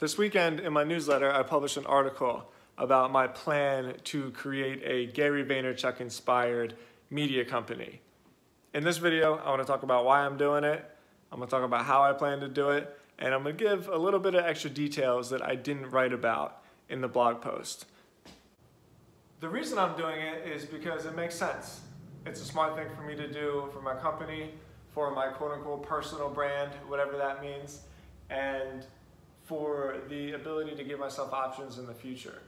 This weekend in my newsletter, I published an article about my plan to create a Gary Vaynerchuk inspired media company. In this video, I want to talk about why I'm doing it, I'm going to talk about how I plan to do it, and I'm going to give a little bit of extra details that I didn't write about in the blog post. The reason I'm doing it is because it makes sense. It's a smart thing for me to do for my company, for my quote-unquote personal brand, whatever that means, and for the ability to give myself options in the future.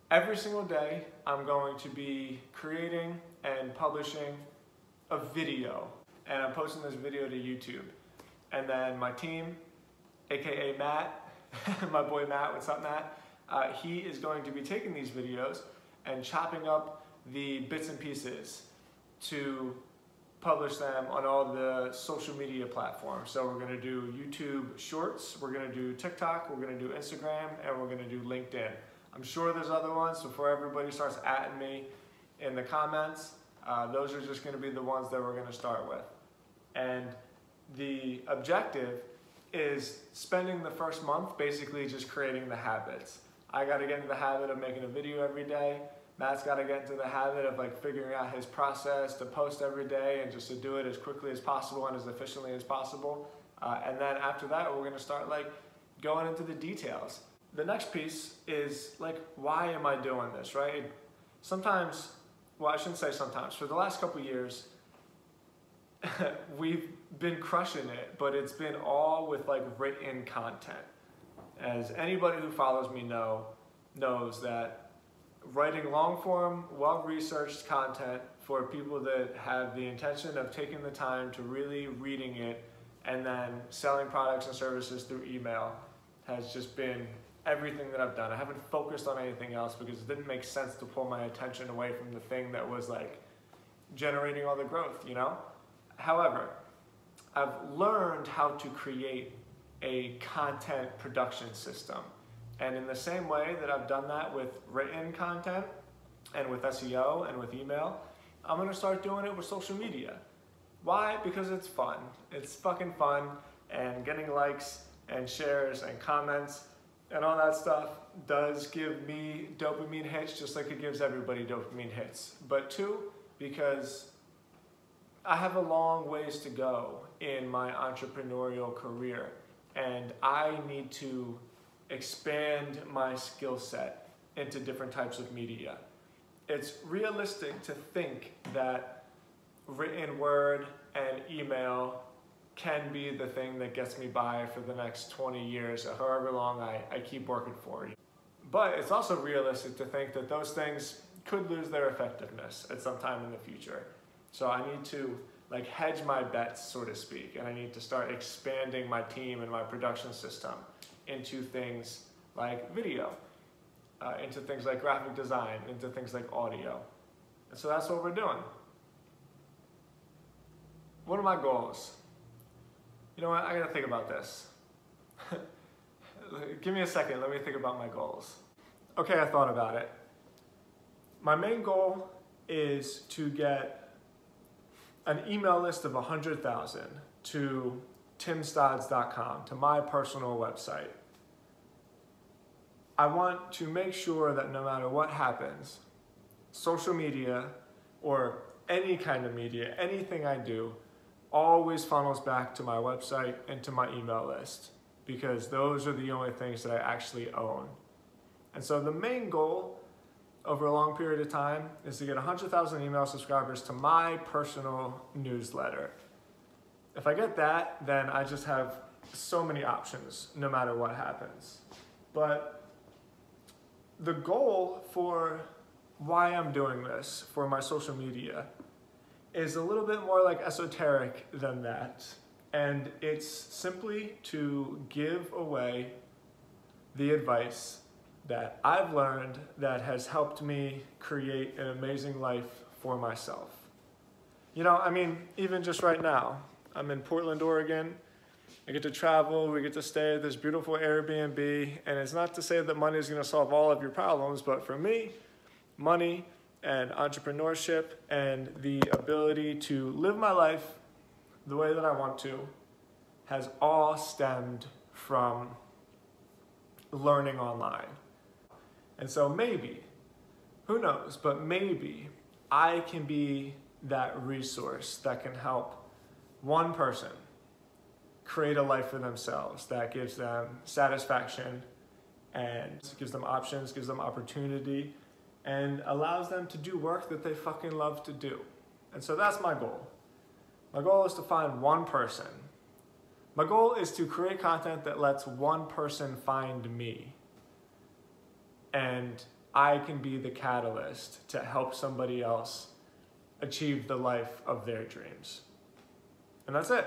Every single day, I'm going to be creating and publishing a video, and I'm posting this video to YouTube. And then my team, aka Matt, my boy Matt, what's up Matt? He is going to be taking these videos and chopping up the bits and pieces to publish them on all the social media platforms. So we're gonna do YouTube Shorts, we're gonna do TikTok, we're gonna do Instagram, and we're gonna do LinkedIn. I'm sure there's other ones, so before everybody starts atting me in the comments, those are just gonna be the ones that we're gonna start with. And the objective is spending the first month basically just creating the habits. I gotta get into the habit of making a video every day. Matt's got to get into the habit of figuring out his process to post every day and just to do it as quickly as possible and as efficiently as possible. And then after that, we're going to start going into the details. The next piece is why am I doing this, right? Sometimes, well, I shouldn't say sometimes, for the last couple years, we've been crushing it, but it's been all with written content. As anybody who follows me knows that writing long-form, well-researched content for people that have the intention of taking the time to really reading it and then selling products and services through email has just been everything that I've done. I haven't focused on anything else because it didn't make sense to pull my attention away from the thing that was generating all the growth, you know? However, I've learned how to create a content production system. And in the same way that I've done that with written content and with SEO and with email, I'm gonna start doing it with social media. Why? Because it's fun. It's fucking fun, and getting likes and shares and comments and all that stuff does give me dopamine hits just like it gives everybody dopamine hits. But two, because I have a long ways to go in my entrepreneurial career, and I need to expand my skill set into different types of media. It's realistic to think that written word and email can be the thing that gets me by for the next 20 years, or however long I keep working for. But it's also realistic to think that those things could lose their effectiveness at some time in the future. So I need to hedge my bets, so to speak, and I need to start expanding my team and my production system into things like video, into things like graphic design, into things like audio. And so that's what we're doing. What are my goals? You know what, I gotta think about this. Give me a second, let me think about my goals. Okay, I thought about it. My main goal is to get an email list of 100,000 to timstodds.com, to my personal website. I want to make sure that no matter what happens, social media or any kind of media, anything I do, always funnels back to my website and to my email list, because those are the only things that I actually own. And so the main goal over a long period of time is to get 100,000 email subscribers to my personal newsletter. If I get that, then I just have so many options no matter what happens. But the goal for why I'm doing this for my social media is a little bit more esoteric than that. And it's simply to give away the advice that I've learned that has helped me create an amazing life for myself. You know, I mean, even just right now, I'm in Portland, Oregon. I get to travel, we get to stay at this beautiful Airbnb, and it's not to say that money is gonna solve all of your problems, but for me, money and entrepreneurship and the ability to live my life the way that I want to has all stemmed from learning online. And so maybe, who knows, but maybe I can be that resource that can help one person create a life for themselves that gives them satisfaction and gives them options, gives them opportunity, and allows them to do work that they fucking love to do. And so that's my goal. My goal is to find one person. My goal is to create content that lets one person find me. And I can be the catalyst to help somebody else achieve the life of their dreams. And that's it.